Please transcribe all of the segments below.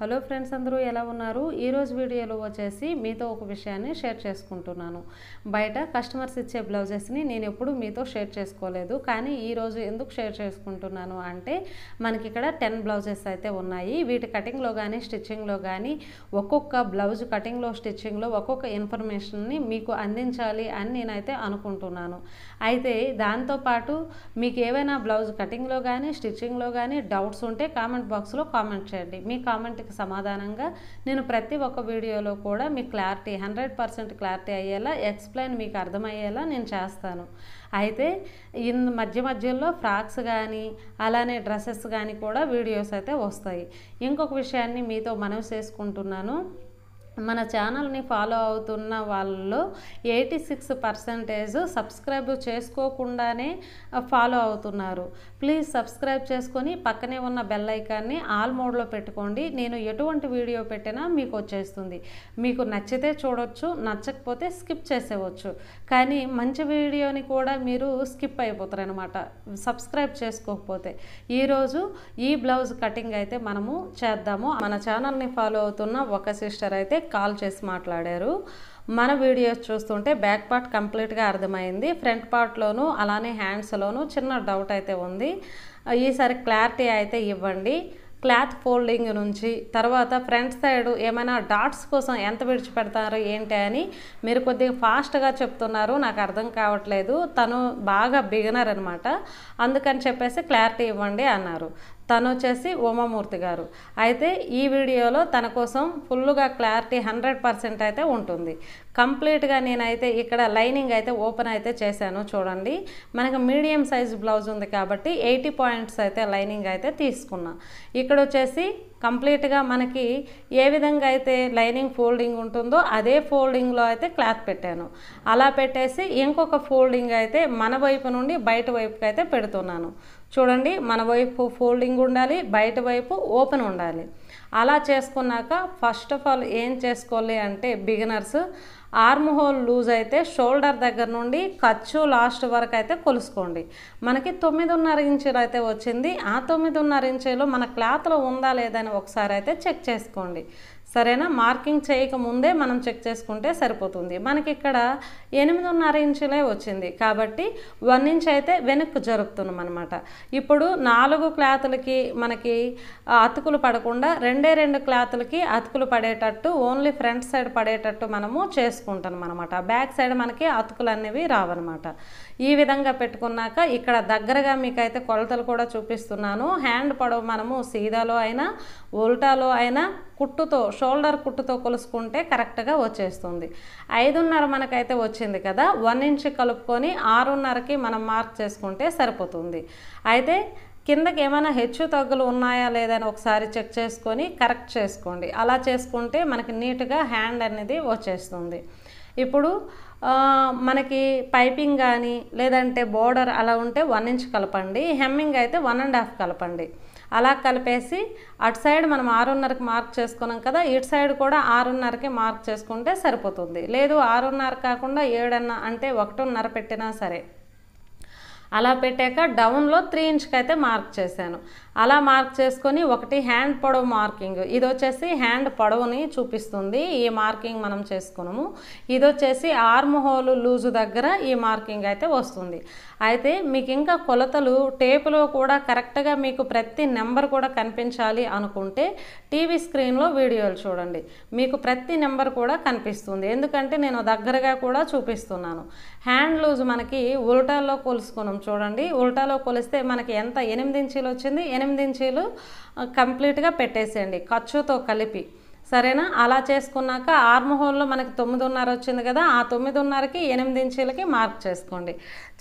Hello friends, అందరూ ఎలా ఉన్నారు? ఈరోజు వీడియోలో వచ్చేసి మీతో ఒక విషయాన్ని షేర్ చేసుకుంటున్నాను. బయట కస్టమర్స్ ఇచ్చే బ్లౌజెస్ని నేను ఎప్పుడు మీతో షేర్ చేసుకోలేదు, కానీ ఈరోజు ఎందుకు షేర్ చేసుకుంటున్నాను అంటే మనకి ఇక్కడ 10 బ్లౌజెస్ అయితే ఉన్నాయి. వీటి కటింగ్లో కానీ స్టిచ్చింగ్లో కానీ ఒక్కొక్క బ్లౌజ్ కటింగ్లో స్టిచ్చింగ్లో ఒక్కొక్క ఇన్ఫర్మేషన్ని మీకు అందించాలి అని నేనైతే అనుకుంటున్నాను. అయితే దాంతోపాటు మీకు ఏవైనా బ్లౌజ్ కటింగ్లో కానీ స్టిచ్చింగ్లో కానీ డౌట్స్ ఉంటే కామెంట్ బాక్స్లో కామెంట్ చేయండి. మీ కామెంట్కి సమాధానంగా నేను ప్రతి ఒక్క వీడియోలో కూడా మీ క్లారిటీ 100% క్లారిటీ అయ్యేలా ఎక్స్ప్లెయిన్ మీకు అర్థమయ్యేలా నేను చేస్తాను. అయితే మధ్యలో ఫ్రాక్స్ కానీ అలానే డ్రెస్సెస్ కానీ కూడా వీడియోస్ అయితే వస్తాయి. ఇంకొక విషయాన్ని మీతో మనవి చేసుకుంటున్నాను. మన ఛానల్ని ఫాలో అవుతున్న వాళ్ళలో 86% సబ్స్క్రైబ్ చేసుకోకుండానే ఫాలో అవుతున్నారు. ప్లీజ్ సబ్స్క్రైబ్ చేసుకొని పక్కనే ఉన్న బెల్ ఐకాన్ని ఆల్ మోడ్లో పెట్టుకోండి. నేను ఎటువంటి వీడియో పెట్టినా మీకు వచ్చేస్తుంది. మీకు నచ్చితే చూడొచ్చు, నచ్చకపోతే స్కిప్ చేసేవచ్చు. కానీ మంచి వీడియోని కూడా మీరు స్కిప్ అయిపోతారు అనమాట సబ్స్క్రైబ్ చేసుకోకపోతే. ఈరోజు ఈ బ్లౌజ్ కటింగ్ అయితే మనము చేద్దాము. మన ఛానల్ని ఫాలో అవుతున్న ఒక సిస్టర్ అయితే కాల్ చేసి మాట్లాడారు. మన వీడియోస్ చూస్తుంటే బ్యాక్ పార్ట్ కంప్లీట్గా అర్థమైంది. ఫ్రంట్ పార్ట్లోనూ అలానే హ్యాండ్స్లోనూ చిన్న డౌట్ అయితే ఉంది. ఈసారి క్లారిటీ అయితే ఇవ్వండి. క్లాత్ ఫోల్డింగ్ నుంచి తర్వాత ఫ్రంట్ సైడ్ ఏమైనా డాట్స్ కోసం ఎంత విడిచిపెడతారు ఏంటి అని మీరు కొద్దిగా ఫాస్ట్గా చెప్తున్నారు, నాకు అర్థం కావట్లేదు. తను బాగా బిగినర్ అనమాట, అందుకని చెప్పేసి క్లారిటీ ఇవ్వండి అన్నారు. తను వచ్చేసి ఉమామూర్తి గారు. అయితే ఈ వీడియోలో తన కోసం ఫుల్గా క్లారిటీ 100% అయితే ఉంటుంది. కంప్లీట్గా నేనైతే ఇక్కడ లైనింగ్ అయితే ఓపెన్ అయితే చేశాను. చూడండి, మనకు మీడియం సైజ్ బ్లౌజ్ ఉంది కాబట్టి 80 పాయింట్స్ అయితే లైనింగ్ అయితే తీసుకున్నా. ఇక్కడ వచ్చేసి కంప్లీట్గా మనకి ఏ విధంగా అయితే లైనింగ్ ఫోల్డింగ్ ఉంటుందో అదే ఫోల్డింగ్లో అయితే క్లాత్ పెట్టాను. అలా పెట్టేసి ఇంకొక ఫోల్డింగ్ అయితే మన వైపు నుండి బయట వైపుకి అయితే పెడుతున్నాను. చూడండి, మన వైపు ఫోల్డింగ్ ఉండాలి, బయట వైపు ఓపెన్ ఉండాలి. అలా చేసుకున్నాక ఫస్ట్ ఆఫ్ ఆల్ ఏం చేసుకోవాలి అంటే బిగినర్స్ ఆర్మ్ హోల్ లూజ్ అయితే షోల్డర్ దగ్గర నుండి ఖర్చు లాస్ట్ వరకు అయితే కొలుసుకోండి. మనకి 9.5 ఇంచులు అయితే వచ్చింది. ఆ 9.5 ఇంచులు మన క్లాత్లో ఉందా లేదని ఒకసారి అయితే చెక్ చేసుకోండి. సరేనా? మార్కింగ్ చేయక ముందే మనం చెక్ చేసుకుంటే సరిపోతుంది. మనకి ఇక్కడ 8.5 ఇంచులే వచ్చింది కాబట్టి 1 ఇంచ్ అయితే వెనక్కి జరుపుతున్నాం అనమాట. ఇప్పుడు 4 క్లాతులకి మనకి అతుకులు పడకుండా 2 క్లాతులకి అతుకులు పడేటట్టు ఓన్లీ ఫ్రంట్ సైడ్ పడేటట్టు మనము చేసుకుంటాం అనమాట. బ్యాక్ సైడ్ మనకి అతుకులు అనేవి రావన్నమాట. ఈ విధంగా పెట్టుకున్నాక ఇక్కడ దగ్గరగా మీకైతే కొలతలు కూడా చూపిస్తున్నాను. హ్యాండ్ పొడవు మనము సీదాలో అయినా ఉల్టాలో అయినా కుట్టుతో షోల్డర్ కుట్టుతో కొలుసుకుంటే కరెక్ట్గా వచ్చేస్తుంది. 5.5 మనకైతే వచ్చింది కదా, 1 ఇంచ్ కలుపుకొని 6.5కి మనం మార్క్ చేసుకుంటే సరిపోతుంది. అయితే కిందకి ఏమైనా హెచ్చు తగ్గులు ఉన్నాయా లేదని ఒకసారి చెక్ చేసుకొని కరెక్ట్ చేసుకోండి. అలా చేసుకుంటే మనకి నీట్గా హ్యాండ్ అనేది వచ్చేస్తుంది. ఇప్పుడు మనకి పైపింగ్ కానీ లేదంటే బోర్డర్ అలా ఉంటే 1 ఇంచ్ కలపండి. హెమ్మింగ్ అయితే 1.5 కలపండి. అలా కలిపేసి అటు సైడ్ మనం 6.5కి మార్క్ చేసుకున్నాం కదా, ఇటు సైడ్ కూడా 6.5కి మార్క్ చేసుకుంటే సరిపోతుంది. లేదు 6.5 కాకుండా 7 అంటే 1.5 పెట్టినా సరే. అలా పెట్టాక డౌన్లో 3 ఇంచ్కి అయితే మార్క్ చేశాను. అలా మార్క్ చేసుకొని ఒకటి హ్యాండ్ పొడవు మార్కింగ్, ఇది వచ్చేసి హ్యాండ్ పొడవుని చూపిస్తుంది. ఈ మార్కింగ్ మనం చేసుకున్నాము. ఇది వచ్చేసి ఆర్మ్ హోల్ లూజు దగ్గర ఈ మార్కింగ్ అయితే వస్తుంది. అయితే మీకు ఇంకా కొలతలు టేపులో కూడా కరెక్ట్గా మీకు ప్రతి నెంబర్ కూడా కనిపించాలి అనుకుంటే టీవీ స్క్రీన్లో వీడియోలు చూడండి, మీకు ప్రతి నెంబర్ కూడా కనిపిస్తుంది. ఎందుకంటే నేను దగ్గరగా కూడా చూపిస్తున్నాను. హ్యాండ్ లూజ్ మనకి ఉల్టాలో కొలుసుకున్నాం. చూడండి, ఉల్టాలో కొలిస్తే మనకి ఎంత 8 ఇంచీలు వచ్చింది. 8 ఇంచీలు కంప్లీట్గా పెట్టేసేయండి ఖర్చుతో కలిపి. సరేనా? అలా చేసుకున్నాక ఆర్మ్ హోల్లో మనకి 9.5 వచ్చింది కదా, ఆ 9.5కి 8 ఇంచీలకి మార్క్ చేసుకోండి.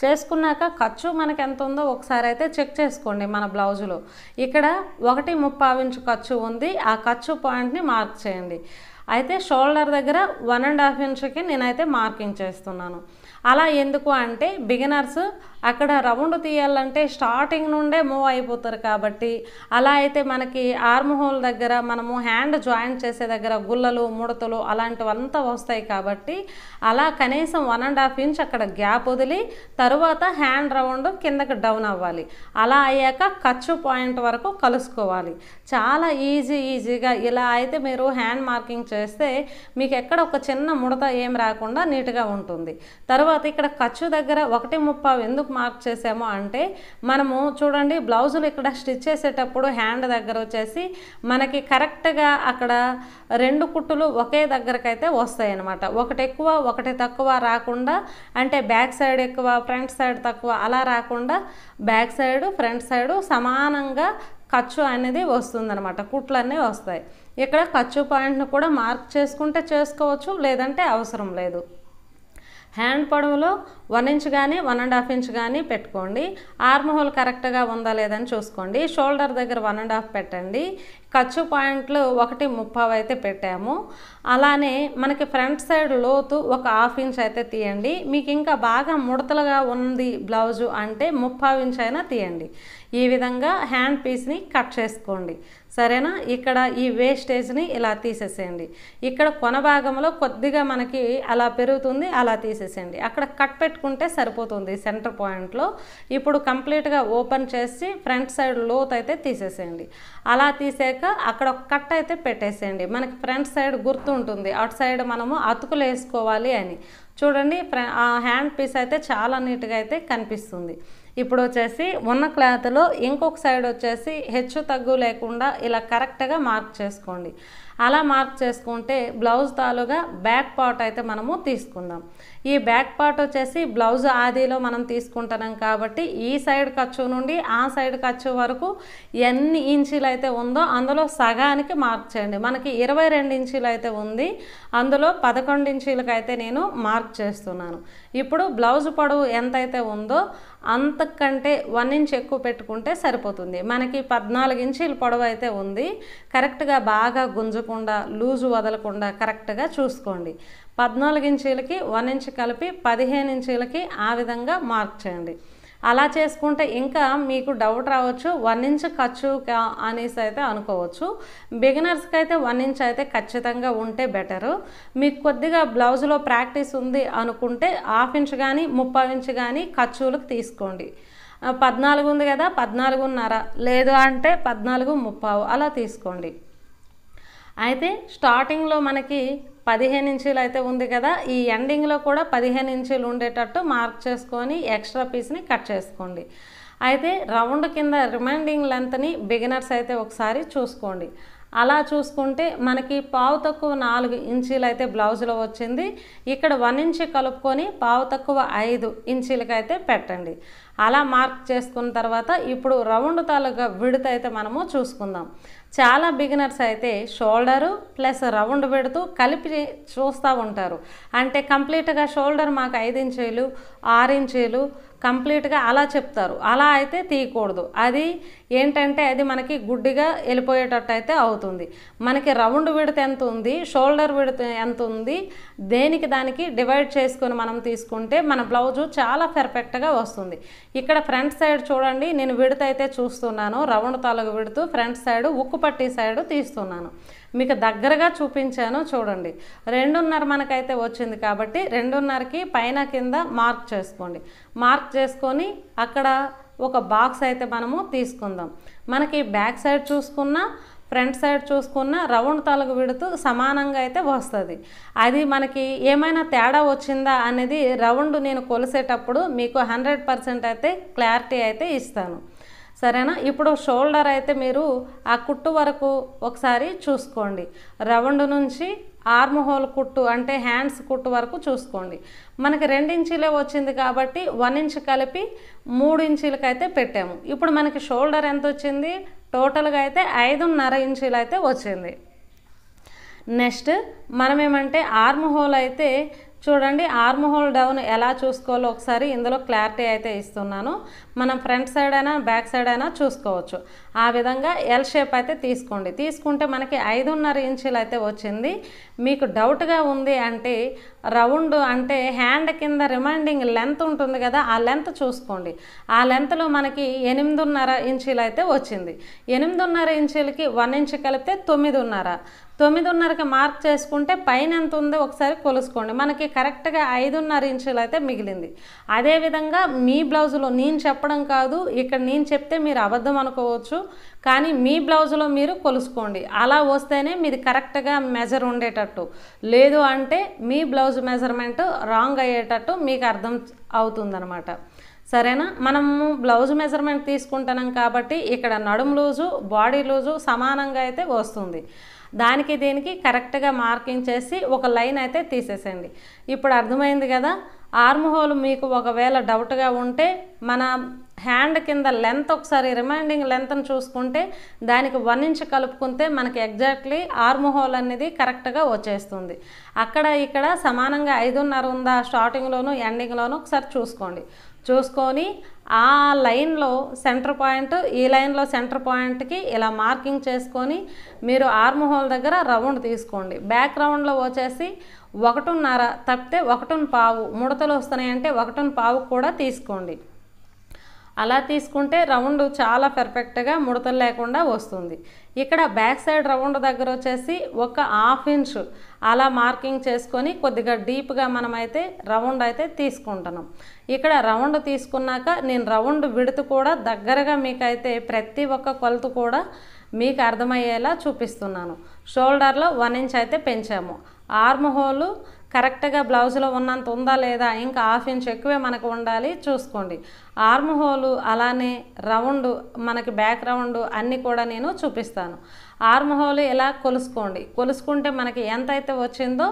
చేసుకున్నాక ఖర్చు మనకి ఎంత ఉందో ఒకసారి అయితే చెక్ చేసుకోండి. మన బ్లౌజులో ఇక్కడ 1.35 ఇంచు ఖర్చు ఉంది. ఆ ఖర్చు పాయింట్ని మార్క్ చేయండి. అయితే షోల్డర్ దగ్గర 1.5 ఇంచుకి నేనైతే మార్కింగ్ చేస్తున్నాను. అలా ఎందుకు అంటే బిగినర్స్ అక్కడ రౌండ్ తీయాలంటే స్టార్టింగ్ నుండే మూవ్ అయిపోతారు కాబట్టి అలా అయితే మనకి ఆర్మ్ హోల్ దగ్గర మనము హ్యాండ్ జాయింట్ చేసే దగ్గర గుల్లలు ముడతలు అలాంటివంతా వస్తాయి కాబట్టి అలా కనీసం 1.5 ఇంచ్ అక్కడ గ్యాప్ వదిలి తరువాత హ్యాండ్ రౌండ్ కిందకి డౌన్ అవ్వాలి. అలా అయ్యాక ఖర్చు పాయింట్ వరకు కలుసుకోవాలి. చాలా ఈజీగా ఇలా అయితే మీరు హ్యాండ్ మార్కింగ్ చేస్తే మీకు ఎక్కడ ఒక చిన్న ముడత ఏం రాకుండా నీట్గా ఉంటుంది. తర్వాత ఇక్కడ ఖర్చు దగ్గర 1.30 ఎందుకు మార్క్ చేసామో అంటే మనము చూడండి బ్లౌజులు ఇక్కడ స్టిచ్ చేసేటప్పుడు హ్యాండ్ దగ్గర వచ్చేసి మనకి కరెక్ట్గా అక్కడ 2 కుట్టులు ఒకే దగ్గరకైతే వస్తాయి అన్నమాట. ఒకటి ఎక్కువ ఒకటి తక్కువ రాకుండా, అంటే బ్యాక్ సైడ్ ఎక్కువ ఫ్రంట్ సైడ్ తక్కువ అలా రాకుండా బ్యాక్ సైడ్ ఫ్రంట్ సైడ్ సమానంగా ఖర్చు అనేది వస్తుందన్నమాట. కుట్లన్నీ వస్తాయి. ఇక్కడ ఖర్చు పాయింట్ను కూడా మార్క్ చేసుకుంటే చేసుకోవచ్చు, లేదంటే అవసరం లేదు. హ్యాండ్ పొడవులో 1 ఇంచ్ కానీ 1.5 ఇంచ్ కానీ పెట్టుకోండి. ఆర్మ్ హోల్ కరెక్ట్గా ఉందా లేదని చూసుకోండి. షోల్డర్ దగ్గర 1.5 పెట్టండి. ఖర్చు పాయింట్లు 1.30 అయితే పెట్టాము. అలానే మనకి ఫ్రంట్ సైడ్ లోతు ఒక 1/2 ఇంచ్ అయితే తీయండి. మీకు ఇంకా బాగా ముడతలుగా ఉంది బ్లౌజు అంటే 30 ఇంచ్ అయినా తీయండి. ఈ విధంగా హ్యాండ్ పీస్ని కట్ చేసుకోండి. సరేనా? ఇక్కడ ఈ వేస్టేజ్ని ఇలా తీసేసేయండి. ఇక్కడ కొన భాగంలో కొద్దిగా మనకి అలా పెరుగుతుంది, అలా తీసేసేయండి. అక్కడ కట్ పెట్టుకుంటే సరిపోతుంది సెంటర్ పాయింట్లో. ఇప్పుడు కంప్లీట్గా ఓపెన్ చేసి ఫ్రంట్ సైడ్ లోత్ అయితే తీసేసేయండి. అలా తీసాక అక్కడ ఒక కట్ అయితే పెట్టేసేయండి. మనకి ఫ్రంట్ సైడ్ గుర్తు ఉంటుంది, అటు సైడ్ మనము అతుకులు వేసుకోవాలి అని. చూడండి ఆ హ్యాండ్ పీస్ అయితే చాలా నీట్గా అయితే కనిపిస్తుంది. ఇప్పుడు వచ్చేసి ఉన్న క్లాత్లో ఇంకొక సైడ్ వచ్చేసి హెచ్చు తగ్గు లేకుండా ఇలా కరెక్ట్గా మార్క్ చేసుకోండి. అలా మార్క్ చేసుకుంటే బ్లౌజ్ తాలుగా బ్యాక్ పార్ట్ అయితే మనము తీసుకుందాం. ఈ బ్యాక్ పార్ట్ వచ్చేసి బ్లౌజ్ ఆదిలో మనం తీసుకుంటున్నాం కాబట్టి ఈ సైడ్ ఖర్చు నుండి ఆ సైడ్ ఖర్చు వరకు ఎన్ని ఇంచీలు అయితే ఉందో అందులో సగానికి మార్క్ చేయండి. మనకి 22 ఇంచీలు అయితే ఉంది, అందులో 11 ఇంచీలకు అయితే నేను మార్క్ చేస్తున్నాను. ఇప్పుడు బ్లౌజ్ పొడవు ఎంతైతే ఉందో అంతకంటే 1 ఇంచ్ ఎక్కువ పెట్టుకుంటే సరిపోతుంది. మనకి 14 ఇంచీల పొడవు అయితే ఉంది. కరెక్ట్గా బాగా గుంజకుండా లూజు వదలకుండా కరెక్ట్గా చూసుకోండి. 14 ఇంచీలకి 1 ఇంచ్ కలిపి 15 ఇంచీలకి ఆ విధంగా మార్క్ చేయండి. అలా చేసుకుంటే ఇంకా మీకు డౌట్ రావచ్చు, 1 ఇంచ్ ఖర్చు అనేసి అయితే అనుకోవచ్చు. బిగినర్స్కి అయితే 1 ఇంచ్ అయితే ఖచ్చితంగా ఉంటే బెటరు. మీకు కొద్దిగా బ్లౌజ్లో ప్రాక్టీస్ ఉంది అనుకుంటే 1/2 ఇంచ్ కానీ 30 ఇంచ్ కానీ ఖర్చులకు తీసుకోండి. 14 ఉంది కదా, 14.5 లేదు అంటే 14.30 అలా తీసుకోండి. అయితే స్టార్టింగ్లో మనకి 15 ఇంచీలు అయితే ఉంది కదా, ఈ ఎండింగ్లో కూడా 15 ఇంచీలు ఉండేటట్టు మార్క్ చేసుకొని ఎక్స్ట్రా పీస్ని కట్ చేసుకోండి. అయితే రౌండ్ కింద రిమైండింగ్ లెంత్ని బిగినర్స్ అయితే ఒకసారి చూసుకోండి. అలా చూసుకుంటే మనకి పావు తక్కువ 4 ఇంచీలు అయితే బ్లౌజ్లో వచ్చింది. ఇక్కడ 1 ఇంచ్ కలుపుకొని పావు తక్కువ 5 ఇంచీలకి అయితే పెట్టండి. అలా మార్క్ చేసుకున్న తర్వాత ఇప్పుడు రౌండ్ తాలూకా విడత అయితే మనము చూసుకుందాం. చాలా బిగినర్స్ అయితే షోల్డరు ప్లస్ రౌండ్ విడతూ కలిపి చూస్తూ ఉంటారు. అంటే కంప్లీట్గా షోల్డర్ మాకు 5 ఇంచీలు 6 ఇంచీలు కంప్లీట్గా అలా చెప్తారు. అలా అయితే తీయకూడదు. అది ఏంటంటే అది మనకి గుడ్డిగా వెళ్ళిపోయేటట్టు అయితే అవుతుంది. మనకి రౌండ్ విడత ఎంత ఉంది, షోల్డర్ విడత ఎంత ఉంది, దేనికి దానికి డివైడ్ చేసుకొని మనం తీసుకుంటే మన బ్లౌజు చాలా పర్ఫెక్ట్గా వస్తుంది. ఇక్కడ ఫ్రంట్ సైడ్ చూడండి, నేను విడత అయితే చూస్తున్నాను. రౌండ్ తాలూకు విడుతూ ఫ్రంట్ సైడ్ ఉక్కు పట్టి సైడ్ తీస్తున్నాను. మీకు దగ్గరగా చూపించాను చూడండి. 2.5 మనకైతే వచ్చింది కాబట్టి 2.5కి పైన కింద మార్క్ చేసుకోండి. మార్క్ చేసుకొని అక్కడ ఒక బాక్స్ అయితే మనము తీసుకుందాం. మనకి బ్యాక్ సైడ్ చూసుకున్నా ఫ్రంట్ సైడ్ చూసుకున్న రౌండ్ తాలూకు విడుతూ సమానంగా అయితే వస్తుంది. అది మనకి ఏమైనా తేడా వచ్చిందా అనేది రౌండ్ నేను కొలిసేటప్పుడు మీకు 100% అయితే క్లారిటీ అయితే ఇస్తాను. సరేనా? ఇప్పుడు షోల్డర్ అయితే మీరు ఆ కుట్టు వరకు ఒకసారి చూసుకోండి. రౌండ్ నుంచి ఆర్మ్ హోల్ కుట్టు అంటే హ్యాండ్స్ కుట్టు వరకు చూసుకోండి. మనకి 2 ఇంచీలే వచ్చింది కాబట్టి 1 ఇంచ్ కలిపి 3 ఇంచీలకి అయితే పెట్టాము. ఇప్పుడు మనకి షోల్డర్ ఎంత వచ్చింది, టోటల్గా అయితే 5.5 ఇంచీలు అయితే వచ్చింది. నెక్స్ట్ మనం ఏమంటే ఆర్మ్ హోల్ అయితే చూడండి, ఆర్మ్ హోల్ డౌన్ ఎలా చూసుకోవాలో ఒకసారి ఇందులో క్లారిటీ అయితే ఇస్తున్నాను. మనం ఫ్రంట్ సైడ్ అయినా బ్యాక్ సైడ్ అయినా చూసుకోవచ్చు. ఆ విధంగా ఎల్ షేప్ అయితే తీసుకోండి. తీసుకుంటే మనకి 5.5 ఇంచులు అయితే వచ్చింది. మీకు డౌట్గా ఉంది అంటే రౌండ్ అంటే హ్యాండ్ కింద రిమైండింగ్ లెంత్ ఉంటుంది కదా, ఆ లెంత్ చూసుకోండి. ఆ లెంత్లో మనకి 8.5 ఇంచులు అయితే వచ్చింది. 8.5 ఇంచులకి 1 ఇంచు కలిపితే 9.5. 9.5కి మార్క్ చేసుకుంటే పైన ఎంత ఉందో ఒకసారి కొలుసుకోండి. మనకి కరెక్ట్గా 5.5 ఇంచులు అయితే మిగిలింది. అదేవిధంగా మీ బ్లౌజులో నేను చెప్పడం కాదు, ఇక్కడ నేను చెప్తే మీరు అబద్ధం అనుకోవచ్చు, కానీ మీ బ్లౌజులో మీరు కొలుసుకోండి. అలా వస్తేనే మీది కరెక్ట్గా మెజర్ ఉండేటట్టు, లేదు అంటే మీ బ్లౌజ్ మెజర్మెంట్ రాంగ్ అయ్యేటట్టు మీకు అర్థం అవుతుందన్నమాట. సరేనా? మనము బ్లౌజ్ మెజర్మెంట్ తీసుకుంటున్నాం కాబట్టి ఇక్కడ నడుము లూజు బాడీ లూజు సమానంగా అయితే వస్తుంది. దానికి దీనికి కరెక్ట్గా మార్కింగ్ చేసి ఒక లైన్ అయితే తీసేసేయండి. ఇప్పుడు అర్థమైంది కదా. ఆర్మ్ హోల్ మీకు ఒకవేళ డౌట్గా ఉంటే మన హ్యాండ్ కింద లెంత్ ఒకసారి రిమైండింగ్ లెంత్ని చూసుకుంటే దానికి 1 ఇంచ్ కలుపుకుంటే మనకి ఎగ్జాక్ట్లీ ఆర్మ్ హోల్ అనేది కరెక్ట్గా వచ్చేస్తుంది. అక్కడ ఇక్కడ సమానంగా 5.5 ఉందా స్టార్టింగ్లోను ఎండింగ్లోను ఒకసారి చూసుకోండి. చూసుకొని ఆ లైన్లో సెంటర్ పాయింట్, ఈ లైన్లో సెంటర్ పాయింట్కి ఇలా మార్కింగ్ చేసుకొని మీరు ఆర్మ్ హోల్ దగ్గర రౌండ్ తీసుకోండి. బ్యాక్ రౌండ్లో వచ్చేసి 1.5 తప్పితే 1.25 ముడతలు వస్తున్నాయంటే 1.25 కూడా తీసుకోండి. అలా తీసుకుంటే రౌండ్ చాలా పర్ఫెక్ట్గా ముడతలు లేకుండా వస్తుంది. ఇక్కడ బ్యాక్ సైడ్ రౌండ్ దగ్గర వచ్చేసి ఒక 1/2 ఇంచు అలా మార్కింగ్ చేసుకొని కొద్దిగా డీప్గా మనమైతే రౌండ్ అయితే తీసుకుంటున్నాం. ఇక్కడ రౌండ్ తీసుకున్నాక నేను రౌండ్ విడుతు కూడా దగ్గరగా మీకైతే ప్రతి ఒక్క కొలత కూడా మీకు అర్థమయ్యేలా చూపిస్తున్నాను. షోల్డర్లో 1 ఇంచ్ అయితే పెంచాము. ఆర్మ్ హోలు కరెక్ట్గా బ్లౌజ్లో ఉన్నంత ఉందా లేదా, ఇంకా 1/2 ఇంచ్ ఎక్కువే మనకు ఉండాలి చూసుకోండి. ఆర్మ్ హోలు అలానే రౌండ్ మనకి బ్యాక్ రౌండ్ అన్నీ కూడా నేను చూపిస్తాను. ఆర్మ్ హోల్ ఇలా కొలుసుకోండి. కొలుసుకుంటే మనకి ఎంత అయితే వచ్చిందో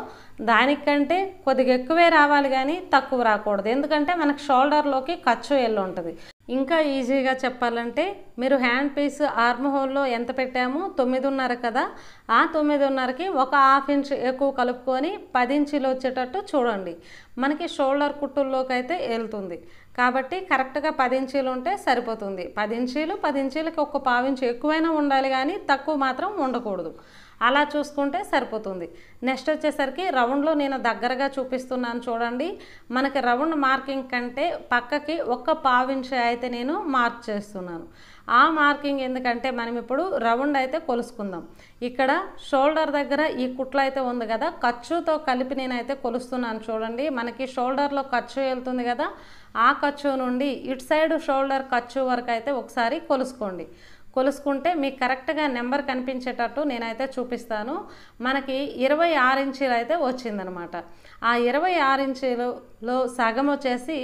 దానికంటే కొద్దిగా ఎక్కువే రావాలి కానీ తక్కువ రాకూడదు. ఎందుకంటే మనకి షోల్డర్లోకి ఖర్చు ఎల్లు ఉంటుంది. ఇంకా ఈజీగా చెప్పాలంటే మీరు హ్యాండ్ పీస్ ఆర్మ్ హోల్లో ఎంత పెట్టాము 9.5 కదా, ఆ 9.5కి ఒక 1/2 ఇంచ్ ఎక్కువ కలుపుకొని 10 ఇంచులు వచ్చేటట్టు చూడండి. మనకి షోల్డర్ కుట్టుల్లోకి అయితే వెళ్తుంది కాబట్టి కరెక్ట్గా 10 ఇంచులు ఉంటే సరిపోతుంది. 10 ఇంచులకి ఒక 1/4 ఇంచు ఎక్కువైనా ఉండాలి కానీ తక్కువ మాత్రం ఉండకూడదు. అలా చూసుకుంటే సరిపోతుంది. నెక్స్ట్ వచ్చేసరికి రౌండ్లో నేను దగ్గరగా చూపిస్తున్నాను చూడండి. మనకి రౌండ్ మార్కింగ్ కంటే పక్కకి ఒక 1/4 ఇంచ్ అయితే నేను మార్క్ చేస్తున్నాను. ఆ మార్కింగ్ ఎందుకంటే మనం ఇప్పుడు రౌండ్ అయితే కొలుసుకుందాం. ఇక్కడ షోల్డర్ దగ్గర ఈ కుట్లు అయితే ఉంది కదా, ఖర్చుతో కలిపి నేనైతే కొలుస్తున్నాను చూడండి. మనకి షోల్డర్లో ఖర్చు వెళ్తుంది కదా, ఆ ఖర్చు నుండి ఇటు సైడ్ షోల్డర్ ఖర్చు వరకు అయితే ఒకసారి కొలుసుకోండి. కొలుసుకుంటే మీకు కరెక్ట్గా నెంబర్ కనిపించేటట్టు నేనైతే చూపిస్తాను. మనకి 26 ఇంచులు అయితే వచ్చిందనమాట. ఆ 26 ఇంచులలో సగం వచ్చేసి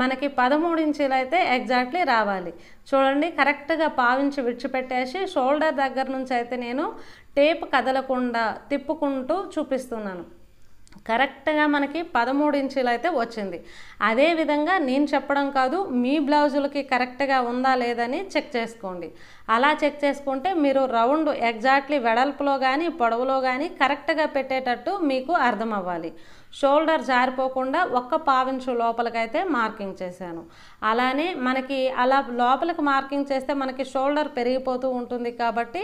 మనకి 13 ఇంచులు అయితే ఎగ్జాక్ట్లీ రావాలి. చూడండి కరెక్ట్గా 1/2 ఇంచు విడిచిపెట్టేసి షోల్డర్ దగ్గర నుంచి అయితే నేను టేప్ కదలకుండా తిప్పుకుంటూ చూపిస్తున్నాను. కరెక్ట్గా మనకి 13 ఇంచులు అయితే వచ్చింది. అదేవిధంగా నేను చెప్పడం కాదు, మీ బ్లౌజులకి కరెక్ట్గా ఉందా లేదని చెక్ చేసుకోండి. అలా చెక్ చేసుకుంటే మీరు రౌండ్ ఎగ్జాక్ట్లీ వెడల్పులో కానీ పొడవులో కానీ కరెక్ట్గా పెట్టేటట్టు మీకు అర్థం అవ్వాలి. షోల్డర్ జారిపోకుండా ఒక 1/4 ఇంచు లోపలికైతే మార్కింగ్ చేశాను. అలానే మనకి అలా లోపలికి మార్కింగ్ చేస్తే మనకి షోల్డర్ పెరిగిపోతూ ఉంటుంది కాబట్టి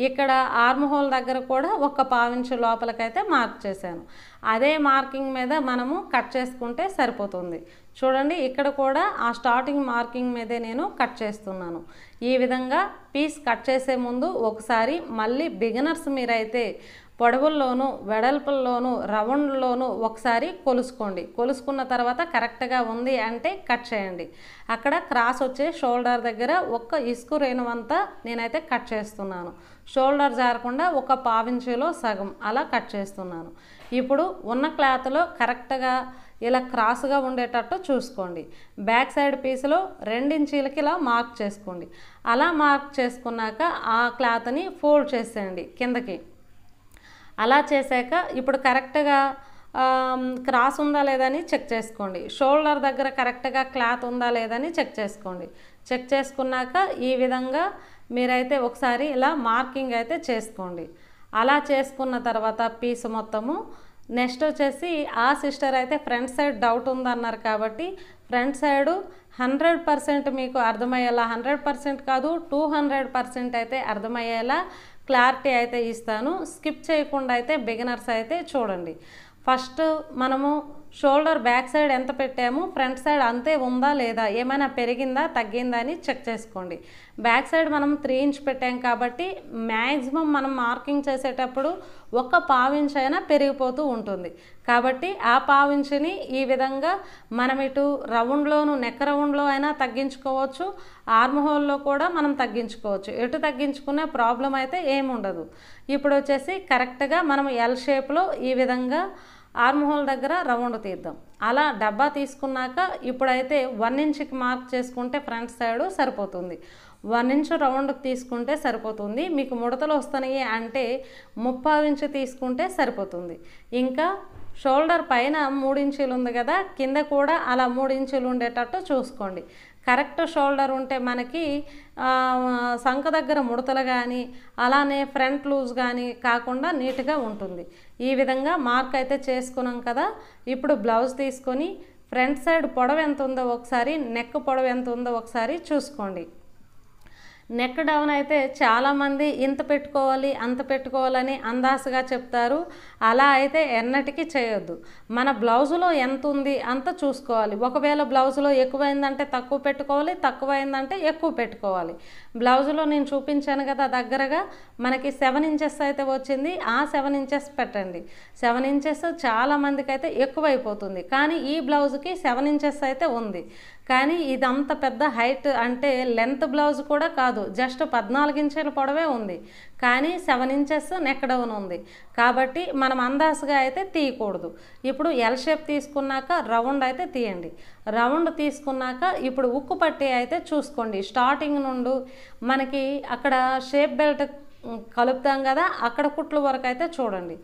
ఇక్కడ ఆర్మ్ హోల్ దగ్గర కూడా ఒక 1/4 ఇంచు లోపలికైతే మార్క్ చేశాను. అదే మార్కింగ్ మీద మనము కట్ చేసుకుంటే సరిపోతుంది. చూడండి ఇక్కడ కూడా ఆ స్టార్టింగ్ మార్కింగ్ మీదే నేను కట్ చేస్తున్నాను. ఈ విధంగా పీస్ కట్ చేసే ముందు ఒకసారి మళ్ళీ బిగినర్స్ మీరైతే పొడవుల్లోనూ వెడల్పుల్లోనూ రౌండ్లోనూ ఒకసారి కొలుసుకోండి. కొలుసుకున్న తర్వాత కరెక్ట్గా ఉంది అంటే కట్ చేయండి. అక్కడ క్రాస్ వచ్చే షోల్డర్ దగ్గర ఒక్క ఇసుకు రేణువంతా నేనైతే కట్ చేస్తున్నాను. షోల్డర్ జారకుండా ఒక 1/4 ఇంచులో సగం అలా కట్ చేస్తున్నాను. ఇప్పుడు ఉన్న క్లాత్లో కరెక్ట్గా ఇలా క్రాస్గా ఉండేటట్టు చూసుకోండి. బ్యాక్ సైడ్ పీస్లో 2 ఇంచీలకి ఇలా మార్క్ చేసుకోండి. అలా మార్క్ చేసుకున్నాక ఆ క్లాత్ని ఫోల్డ్ చేసేయండి కిందకి. అలా చేశాక ఇప్పుడు కరెక్ట్గా క్రాస్ ఉందా లేదని చెక్ చేసుకోండి. షోల్డర్ దగ్గర కరెక్ట్గా క్లాత్ ఉందా లేదని చెక్ చేసుకోండి. చెక్ చేసుకున్నాక ఈ విధంగా మీరైతే ఒకసారి ఇలా మార్కింగ్ అయితే చేసుకోండి. అలా చేసుకున్న తర్వాత పీస్ మొత్తము నెక్స్ట్ వచ్చేసి ఆ సిస్టర్ అయితే ఫ్రంట్ సైడ్ డౌట్ ఉందన్నారు కాబట్టి ఫ్రంట్ సైడు 100% మీకు అర్థమయ్యేలా, 100% కాదు 200% అయితే అర్థమయ్యేలా క్లారిటీ అయితే ఇస్తాను. స్కిప్ చేయకుండా అయితే బిగినర్స్ అయితే చూడండి. ఫస్ట్ మనము షోల్డర్ బ్యాక్ సైడ్ ఎంత పెట్టాము, ఫ్రంట్ సైడ్ అంతే ఉందా లేదా, ఏమైనా పెరిగిందా తగ్గిందా అని చెక్ చేసుకోండి. బ్యాక్ సైడ్ మనం 3 ఇంచ్ పెట్టాం కాబట్టి మ్యాక్సిమం మనం మార్కింగ్ చేసేటప్పుడు ఒక పావించ్ అయినా పెరిగిపోతూ ఉంటుంది. కాబట్టి ఆ పావించుని ఈ విధంగా మనం ఇటు రౌండ్లోను నెక్ రౌండ్లో అయినా తగ్గించుకోవచ్చు, ఆర్మ్ హోల్లో కూడా మనం తగ్గించుకోవచ్చు. ఎటు తగ్గించుకునే ప్రాబ్లం అయితే ఏముండదు. ఇప్పుడు వచ్చేసి కరెక్ట్గా మనం ఎల్ షేప్లో ఈ విధంగా ఆర్మ్ హోల్ దగ్గర రౌండ్ తీద్దాం. అలా డబ్బా తీసుకున్నాక ఇప్పుడైతే 1 ఇంచ్కి మార్క్ చేసుకుంటే ఫ్రంట్ సైడ్ సరిపోతుంది. 1 ఇంచ్ రౌండ్కి తీసుకుంటే సరిపోతుంది. మీకు ముడతలు వస్తున్నాయి అంటే 30 ఇంచ్ తీసుకుంటే సరిపోతుంది. ఇంకా షోల్డర్ పైన 3 ఇంచులు ఉంది కదా, కింద కూడా అలా 3 ఇంచులు ఉండేటట్టు చూసుకోండి. కరెక్ట్ షోల్డర్ ఉంటే మనకి సంక దగ్గర ముడతలు కానీ అలానే ఫ్రంట్ లూజ్ కానీ కాకుండా నీట్గా ఉంటుంది. ఈ విధంగా మార్క్ అయితే చేసుకున్నాం కదా. ఇప్పుడు బ్లౌజ్ తీసుకొని ఫ్రంట్ సైడ్ పొడవు ఎంత ఉందో ఒకసారి, నెక్ పొడవు ఎంత ఉందో ఒకసారి చూసుకోండి. నెక్ డౌన్ అయితే చాలామంది ఇంత పెట్టుకోవాలి అంత పెట్టుకోవాలని అందాసగా చెప్తారు. అలా అయితే ఎన్నటికీ చేయొద్దు. మన బ్లౌజులో ఎంత ఉంది అంత చూసుకోవాలి. ఒకవేళ బ్లౌజులో ఎక్కువైందంటే తక్కువ పెట్టుకోవాలి, తక్కువైందంటే ఎక్కువ పెట్టుకోవాలి. బ్లౌజులో నేను చూపించాను కదా దగ్గరగా మనకి 7 ఇంచెస్ అయితే వచ్చింది. ఆ 7 ఇంచెస్ పెట్టండి. 7 ఇంచెస్ చాలామందికి అయితే ఎక్కువైపోతుంది. కానీ ఈ బ్లౌజ్కి 7 ఇంచెస్ అయితే ఉంది. కానీ ఇదంత పెద్ద హైట్ అంటే లెంత్ బ్లౌజ్ కూడా కాదు, జస్ట్ 14 ఇంచుల పొడవే ఉంది. కానీ 7 ఇంచెస్ నెక్ డౌన్ ఉంది. కాబట్టి మనం అందాసుగా అయితే తీయకూడదు. ఇప్పుడు ఎల్ షేప్ తీసుకున్నాక రౌండ్ అయితే తీయండి. రౌండ్ తీసుకున్నాక ఇప్పుడు ఉక్కు పట్టి అయితే చూసుకోండి. స్టార్టింగ్ నుండి మనకి అక్కడ షేప్ బెల్ట్ కలుపుతాం కదా, అక్కడ కుట్లు వరకు అయితే చూడండి.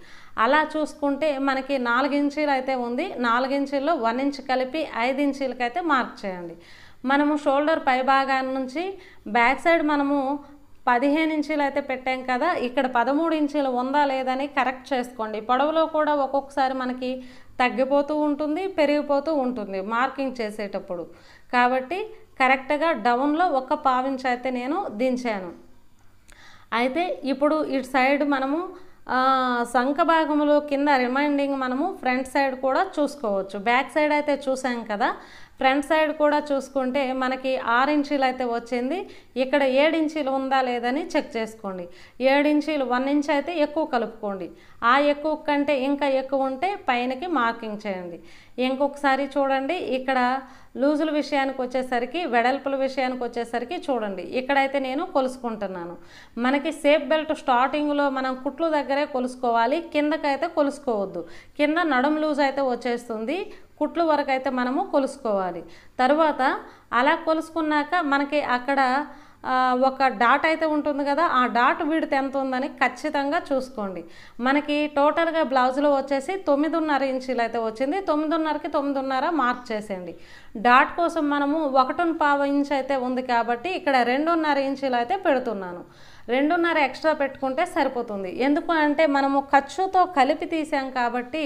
అలా చూసుకుంటే మనకి 4 ఇంచీలు అయితే ఉంది. 4 ఇంచీల్లో 1 ఇంచ్ కలిపి 5 ఇంచీలకైతే మార్క్ చేయండి. మనము షోల్డర్ పై భాగాన్ని నుంచి బ్యాక్ సైడ్ మనము 15 ఇంచీలు అయితే పెట్టాం కదా, ఇక్కడ 13 ఇంచీలు ఉందా లేదని కరెక్ట్ చేసుకోండి. పొడవులో కూడా ఒక్కొక్కసారి మనకి తగ్గిపోతూ ఉంటుంది, పెరిగిపోతూ ఉంటుంది మార్కింగ్ చేసేటప్పుడు. కాబట్టి కరెక్ట్గా డౌన్లో ఒక పావించ్ అయితే నేను దించాను. అయితే ఇప్పుడు ఇటు సైడ్ మనము సంక భాగంలో కింద రిమైండింగ్ మనము ఫ్రంట్ సైడ్ కూడా చూసుకోవచ్చు. బ్యాక్ సైడ్ అయితే చూసాం కదా, ఫ్రంట్ సైడ్ కూడా చూసుకుంటే మనకి 6 ఇంచీలు అయితే వచ్చింది. ఇక్కడ 7 ఇంచీలు ఉందా లేదని చెక్ చేసుకోండి. 7 ఇంచీలు 1 ఇంచ్ అయితే ఎక్కువ కలుపుకోండి. ఆ ఎక్కువ కంటే ఇంకా ఎక్కువ ఉంటే పైనకి మార్కింగ్ చేయండి. ఇంకొకసారి చూడండి, ఇక్కడ లూజుల విషయానికి వచ్చేసరికి, వెడల్పుల విషయానికి వచ్చేసరికి చూడండి, ఇక్కడైతే నేను కొలుసుకుంటున్నాను. మనకి సేఫ్ బెల్ట్ స్టార్టింగ్లో మనం కుట్లు దగ్గరే కొలుసుకోవాలి, కిందకైతే కొలుసుకోవద్దు. కింద నడుము లూజ్ అయితే వచ్చేస్తుంది, కుట్లు వరకు అయితే మనము కొలుసుకోవాలి. తర్వాత అలా కొలుసుకున్నాక మనకి అక్కడ ఒక డాట్ అయితే ఉంటుంది కదా, ఆ డాట్ విడ్త్ ఎంత ఉందని ఖచ్చితంగా చూసుకోండి. మనకి టోటల్గా బ్లౌజ్లో వచ్చేసి 9.5 ఇంచీలు అయితే వచ్చింది. 9.5కి 9.5 మార్క్ చేసేయండి. డాట్ కోసం మనము 1.5 ఇంచ్ అయితే ఉంది కాబట్టి ఇక్కడ 2.5 ఇంచీలు అయితే పెడుతున్నాను. 2.5 ఎక్స్ట్రా పెట్టుకుంటే సరిపోతుంది. ఎందుకు అంటే మనము ఖర్చుతో కలిపి తీసాం కాబట్టి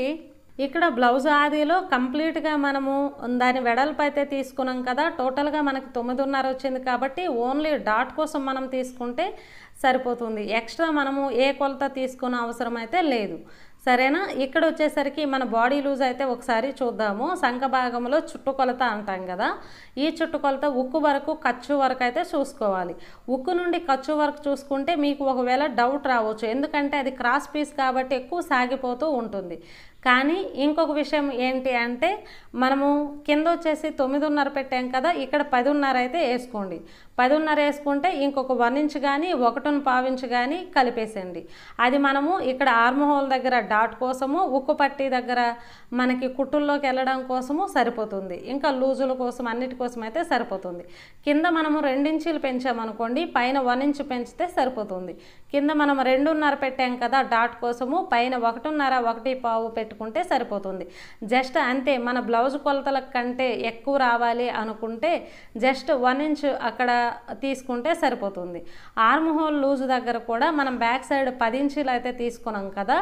ఇక్కడ బ్లౌజ్ ఆదిలో కంప్లీట్గా మనము దాని వెడల్పు అయితే తీసుకున్నాం కదా, టోటల్గా మనకి 9.5 వచ్చింది కాబట్టి ఓన్లీ డాట్ కోసం మనం తీసుకుంటే సరిపోతుంది. ఎక్స్ట్రా మనము ఏ కొలత తీసుకునే అవసరం అయితే లేదు. సరేనా? ఇక్కడ వచ్చేసరికి మన బాడీ లూజ్ అయితే ఒకసారి చూద్దాము. సంక భాగంలో చుట్టుకొలత అంటాం కదా, ఈ చుట్టుకొలత ఉక్కు వరకు ఖర్చు వరకు అయితే చూసుకోవాలి. ఉక్కు నుండి ఖర్చు వరకు చూసుకుంటే మీకు ఒకవేళ డౌట్ రావచ్చు, ఎందుకంటే అది క్రాస్ పీస్ కాబట్టి ఎక్కువ సాగిపోతూ ఉంటుంది. కానీ ఇంకొక విషయం ఏంటి అంటే మనము కింద వచ్చేసి 9.5 పెట్టాం కదా, ఇక్కడ 10.5 అయితే వేసుకోండి. 10.5 వేసుకుంటే ఇంకొక 1 ఇంచ్ కానీ 1.5 ఇంచ్ కానీ కలిపేసండి. అది మనము ఇక్కడ ఆర్మ్ హోల్ దగ్గర డాట్ కోసము, ఉక్కు పట్టీ దగ్గర మనకి కుట్టుల్లోకి వెళ్ళడం కోసము సరిపోతుంది. ఇంకా లూజుల కోసం అన్నిటి కోసం అయితే సరిపోతుంది. కింద మనము 2 ఇంచీలు పెంచామనుకోండి, పైన 1 ఇంచ్ పెంచితే సరిపోతుంది. కింద మనం 2.5 పెట్టాం కదా డాట్ కోసము, పైన 1.5 1.25 పెట్టుకుంటే సరిపోతుంది. జస్ట్ అంతే. మన బ్లౌజ్ కొలతల కంటే ఎక్కువ రావాలి అనుకుంటే జస్ట్ 1 ఇంచ్ అక్కడ తీసుకుంటే సరిపోతుంది. ఆర్మ్ హోల్ లూజ్ దగ్గర కూడా మనం బ్యాక్ సైడ్ 10 ఇంచీలు అయితే తీసుకున్నాం కదా,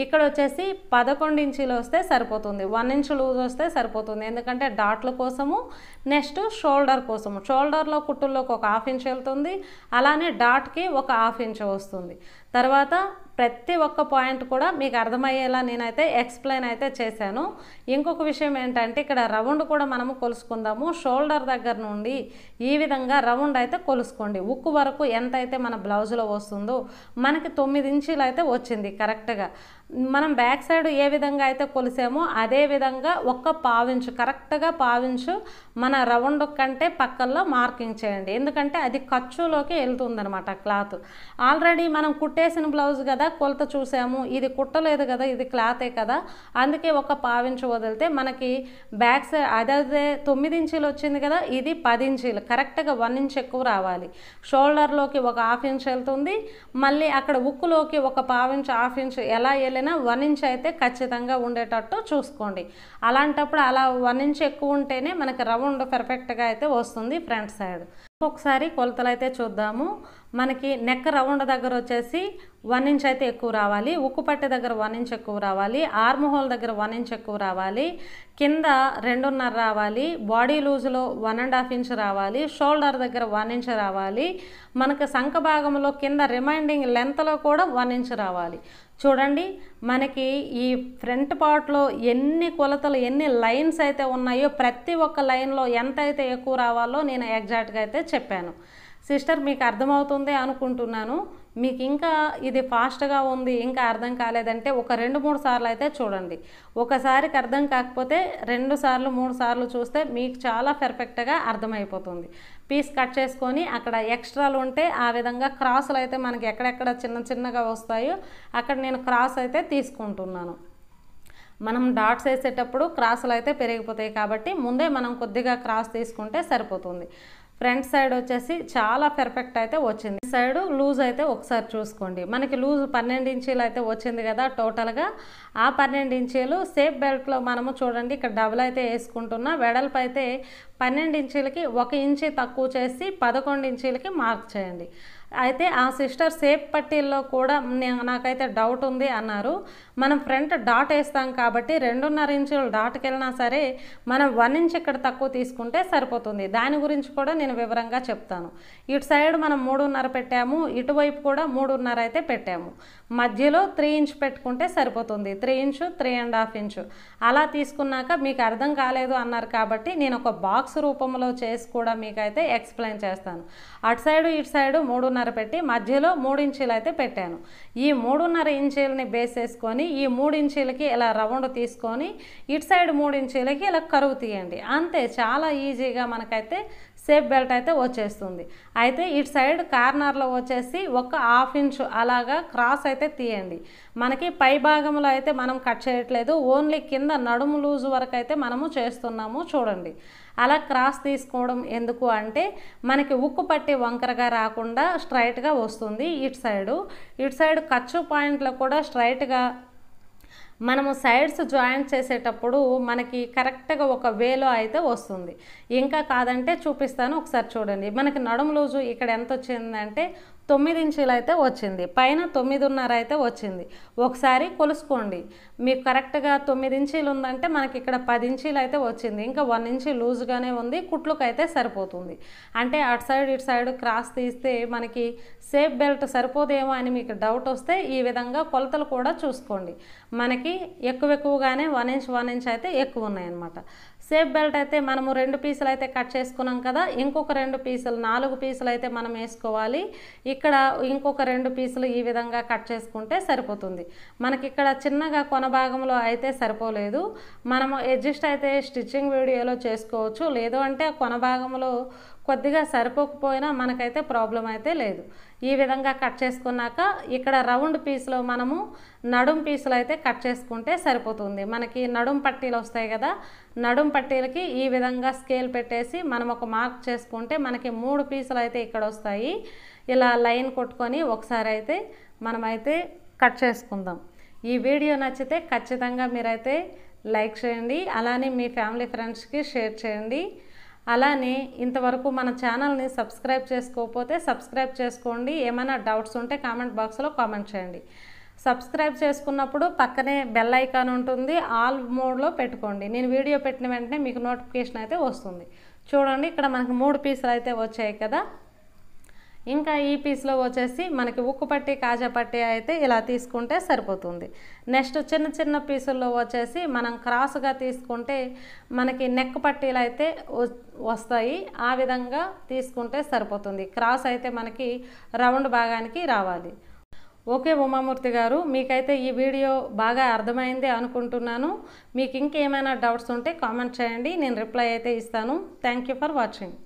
ఇక్కడ వచ్చేసి 11 ఇంచీలు వస్తే సరిపోతుంది. 1 ఇంచ్ లూజ్ వస్తే సరిపోతుంది. ఎందుకంటే డాట్ల కోసము, నెక్స్ట్ షోల్డర్ కోసము. షోల్డర్లో కుట్టుల్లోకి ఒక 1/2 ఇంచ్ వెళ్తుంది, అలానే డాట్కి ఒక 1/2 ఇంచ్ వస్తుంది. తర్వాత ప్రతి ఒక్క పాయింట్ కూడా మీకు అర్థమయ్యేలా నేనైతే ఎక్స్ప్లెయిన్ అయితే చేశాను. ఇంకొక విషయం ఏంటంటే ఇక్కడ రౌండ్ కూడా మనము కొలుసుకుందాము. షోల్డర్ దగ్గర నుండి ఈ విధంగా రౌండ్ అయితే కొలుసుకోండి. ఉక్కు వరకు ఎంత అయితే మన బ్లౌజ్లో వస్తుందో మనకి 9 ఇంచీలు అయితే వచ్చింది కరెక్ట్గా. మనం బ్యాక్ సైడ్ ఏ విధంగా అయితే కొలిసామో అదే విధంగా ఒక్క 1/2 ఇంచు, కరెక్ట్గా 1/2 ఇంచు మన రౌండ్ కంటే పక్కల్లో మార్కింగ్ చేయండి. ఎందుకంటే అది ఖర్చులోకి వెళ్తుందనమాట క్లాత్. ఆల్రెడీ మనం కుట్టేసిన బ్లౌజ్ కదా, కొలత చూసాము, ఇది కుట్టలేదు కదా, ఇది క్లాతే కదా, అందుకే ఒక 1/2 ఇంచు వదిలితే మనకి బ్యాక్ సైడ్ అదే 9 ఇంచీలు వచ్చింది కదా, ఇది 10 ఇంచీలు, కరెక్ట్గా 1 ఇంచ్ ఎక్కువ రావాలి. షోల్డర్లోకి ఒక 1/2 ఇంచ్ వెళ్తుంది, మళ్ళీ అక్కడ ఉక్కులోకి ఒక 1/2 ఇంచ్ 1/2 ఇంచ్ ఎలా వెళ్ళినా 1 ఇంచ్ అయితే ఖచ్చితంగా ఉండేటట్టు చూసుకోండి. అలాంటప్పుడు అలా 1 ఇంచ్ ఎక్కువ ఉంటేనే మనకి రౌండ్ పర్ఫెక్ట్గా అయితే వస్తుంది ఫ్రంట్ సైడ్. ఒకసారి కొలతలు అయితే చూద్దాము. మనకి నెక్ రౌండ్ దగ్గర వచ్చేసి 1 ఇంచ్ అయితే ఎక్కువ రావాలి, ఉక్కు పట్టి దగ్గర 1 ఇంచ్ ఎక్కువ రావాలి, ఆర్మ్ హోల్ దగ్గర 1 ఇంచ్ ఎక్కువ రావాలి, కింద 2.5 రావాలి, బాడీ లూజ్లో 1.5 ఇంచ్ రావాలి, షోల్డర్ దగ్గర 1 ఇంచ్ రావాలి, మనకు సంఖ భాగంలో కింద రిమైండింగ్ లెంత్లో కూడా 1 ఇంచ్ రావాలి. చూడండి మనకి ఈ ఫ్రంట్ పార్ట్లో ఎన్ని కొలతలు, ఎన్ని లైన్స్ అయితే ఉన్నాయో ప్రతి ఒక్క లైన్లో ఎంత అయితే ఎక్కువ రావాలో నేను ఎగ్జాక్ట్గా అయితే చెప్పాను. సిస్టర్ మీకు అర్థమవుతుంది అనుకుంటున్నాను. మీకు ఇంకా ఇది ఫాస్ట్గా ఉంది, ఇంకా అర్థం కాలేదంటే ఒక 2-3 సార్లు అయితే చూడండి. ఒకసారికి అర్థం కాకపోతే 2 సార్లు 3 సార్లు చూస్తే మీకు చాలా పర్ఫెక్ట్గా అర్థమైపోతుంది. పీస్ కట్ చేసుకొని అక్కడ ఎక్స్ట్రాలు ఉంటే ఆ విధంగా క్రాసులు అయితే మనకి ఎక్కడెక్కడ చిన్న చిన్నగా వస్తాయో అక్కడ నేను క్రాస్ అయితే తీసుకుంటున్నాను. మనం డాట్స్ వేసేటప్పుడు క్రాసులు అయితే పెరిగిపోతాయి కాబట్టి ముందే మనం కొద్దిగా క్రాస్ తీసుకుంటే సరిపోతుంది. ఫ్రంట్ సైడ్ వచ్చేసి చాలా పర్ఫెక్ట్ అయితే వచ్చింది. సైడ్ లూజ్ అయితే ఒకసారి చూసుకోండి. మనకి లూజ్ 12 ఇంచీలు అయితే వచ్చింది కదా టోటల్గా. ఆ 12 ఇంచీలు సేఫ్ బెల్ట్లో మనము చూడండి ఇక్కడ డబుల్ అయితే వేసుకుంటున్నా. వెడల్పు అయితే 12 ఇంచీలకి 1 ఇంచీ తక్కువ చేసి 11 ఇంచీలకి మార్క్ చేయండి. అయితే ఆ సిస్టర్ సేఫ్ పట్టీల్లో కూడా నాకైతే డౌట్ ఉంది అన్నారు. మనం ఫ్రంట్ డాట్ వేస్తాం కాబట్టి 2.5 ఇంచులు డాట్కి వెళ్ళినా సరే మనం 1 ఇంచ్ ఇక్కడ తక్కువ తీసుకుంటే సరిపోతుంది. దాని గురించి కూడా నేను వివరంగా చెప్తాను. ఇటు సైడ్ మనం 3.5 పెట్టాము, ఇటువైపు కూడా 3.5 అయితే పెట్టాము. మధ్యలో 3 ఇంచ్ పెట్టుకుంటే సరిపోతుంది. 3 ఇంచు 3.5 ఇంచు అలా తీసుకున్నాక మీకు అర్థం కాలేదు అన్నారు కాబట్టి నేను ఒక బాక్స్ రూపంలో చేసి కూడా మీకైతే ఎక్స్ప్లెయిన్ చేస్తాను. అటు సైడు ఇటు సైడు 3.5 పెట్టి మధ్యలో 3 ఇంచీలు అయితే పెట్టాను. ఈ 3.5 ఇంచీలని బేస్ చేసుకొని ఈ 3 ఇంచీలకి ఇలా రౌండ్ తీసుకొని ఇటు సైడ్ 3 ఇంచీలకి ఇలా కరువు తీయండి. అంతే, చాలా ఈజీగా మనకైతే సేఫ్ బెల్ట్ అయితే వచ్చేస్తుంది. అయితే ఇటు సైడ్ కార్నర్లో వచ్చేసి ఒక 1/2 ఇంచు అలాగా క్రాస్ అయితే తీయండి. మనకి పై భాగంలో అయితే మనం కట్ చేయట్లేదు, ఓన్లీ కింద నడుము లూజు వరకు అయితే మనము చేస్తున్నాము. చూడండి అలా క్రాస్ తీసుకోవడం ఎందుకు అంటే మనకి ఉక్కు పట్టి వంకరగా రాకుండా స్ట్రైట్గా వస్తుంది. ఇటు సైడ్ ఖర్చు పాయింట్లో కూడా స్ట్రైట్గా మనము సైడ్స్ జాయింట్ చేసేటప్పుడు మనకి కరెక్ట్గా ఒక వేలో అయితే వస్తుంది. ఇంకా కాదంటే చూపిస్తాను, ఒకసారి చూడండి. మనకి నడుము లూజు ఇక్కడ ఎంత వచ్చిందంటే 9 ఇంచీలు అయితే వచ్చింది, పైన 9.5 అయితే వచ్చింది. ఒకసారి కొలుసుకోండి. మీకు కరెక్ట్గా 9 ఇంచీలు ఉందంటే మనకి ఇక్కడ 10 ఇంచీలు అయితే వచ్చింది. ఇంకా 1 ఇంచీ లూజ్గానే ఉంది, కుట్లుకు అయితే సరిపోతుంది. అంటే అటు సైడ్ ఇటు సైడ్ క్రాస్ తీస్తే మనకి సేఫ్ బెల్ట్ సరిపోదేమో అని మీకు డౌట్ వస్తే ఈ విధంగా కొలతలు కూడా చూసుకోండి. మనకి ఎక్కువగానే 1 ఇంచ్ అయితే ఎక్కువ ఉన్నాయన్నమాట. సేఫ్ బెల్ట్ అయితే మనము 2 పీసులు అయితే కట్ చేసుకున్నాం కదా, ఇంకొక 2 పీసులు 4 పీసులు అయితే మనం వేసుకోవాలి. ఇక్కడ ఇంకొక 2 పీసులు ఈ విధంగా కట్ చేసుకుంటే సరిపోతుంది. మనకి ఇక్కడ చిన్నగా కొన భాగంలో అయితే సరిపోలేదు, మనము అడ్జస్ట్ అయితే స్టిచ్చింగ్ వీడియోలో చేసుకోవచ్చు. లేదు అంటే కొన భాగంలో కొద్దిగా సరిపోకపోయినా మనకైతే ప్రాబ్లం అయితే లేదు. ఈ విధంగా కట్ చేసుకున్నాక ఇక్కడ రౌండ్ పీస్లో మనము నడుం పీసులు అయితే కట్ చేసుకుంటే సరిపోతుంది. మనకి నడుం పట్టీలు వస్తాయి కదా, నడుం పట్టీలకి ఈ విధంగా స్కేల్ పెట్టేసి మనం ఒక మార్క్ చేసుకుంటే మనకి 3 పీసులు అయితే ఇక్కడ వస్తాయి. ఇలా లైన్ కొట్టుకొని ఒకసారి అయితే మనమైతే కట్ చేసుకుందాం. ఈ వీడియో నచ్చితే ఖచ్చితంగా మీరైతే లైక్ చేయండి, అలానే మీ ఫ్యామిలీ ఫ్రెండ్స్కి షేర్ చేయండి. అలానే ఇంతవరకు మన ఛానల్ని సబ్స్క్రైబ్ చేసుకోకపోతే సబ్స్క్రైబ్ చేసుకోండి. ఏమైనా డౌట్స్ ఉంటే కామెంట్ బాక్స్లో కామెంట్ చేయండి. సబ్స్క్రైబ్ చేసుకున్నప్పుడు పక్కనే బెల్ ఐకాన్ ఉంటుంది, ఆల్ మోడ్లో పెట్టుకోండి. నేను వీడియో పెట్టిన వెంటనే మీకు నోటిఫికేషన్ అయితే వస్తుంది. చూడండి, ఇక్కడ మనకు 3 పీసులు అయితే వచ్చాయి కదా. ఇంకా ఈ పీస్లో వచ్చేసి మనకి ఉక్కు పట్టి కాజా పట్టి అయితే ఇలా తీసుకుంటే సరిపోతుంది. నెక్స్ట్ చిన్న చిన్న పీసుల్లో వచ్చేసి మనం క్రాస్గా తీసుకుంటే మనకి నెక్ పట్టీలు అయితే వస్తాయి. ఆ విధంగా తీసుకుంటే సరిపోతుంది. క్రాస్ అయితే మనకి రౌండ్ భాగానికి రావాలి. ఓకే ఉమామూర్తి గారు, మీకైతే ఈ వీడియో బాగా అర్థమైంది అనుకుంటున్నాను. మీకు ఇంకేమైనా డౌట్స్ ఉంటే కామెంట్ చేయండి, నేను రిప్లై అయితే ఇస్తాను. Thank you for watching.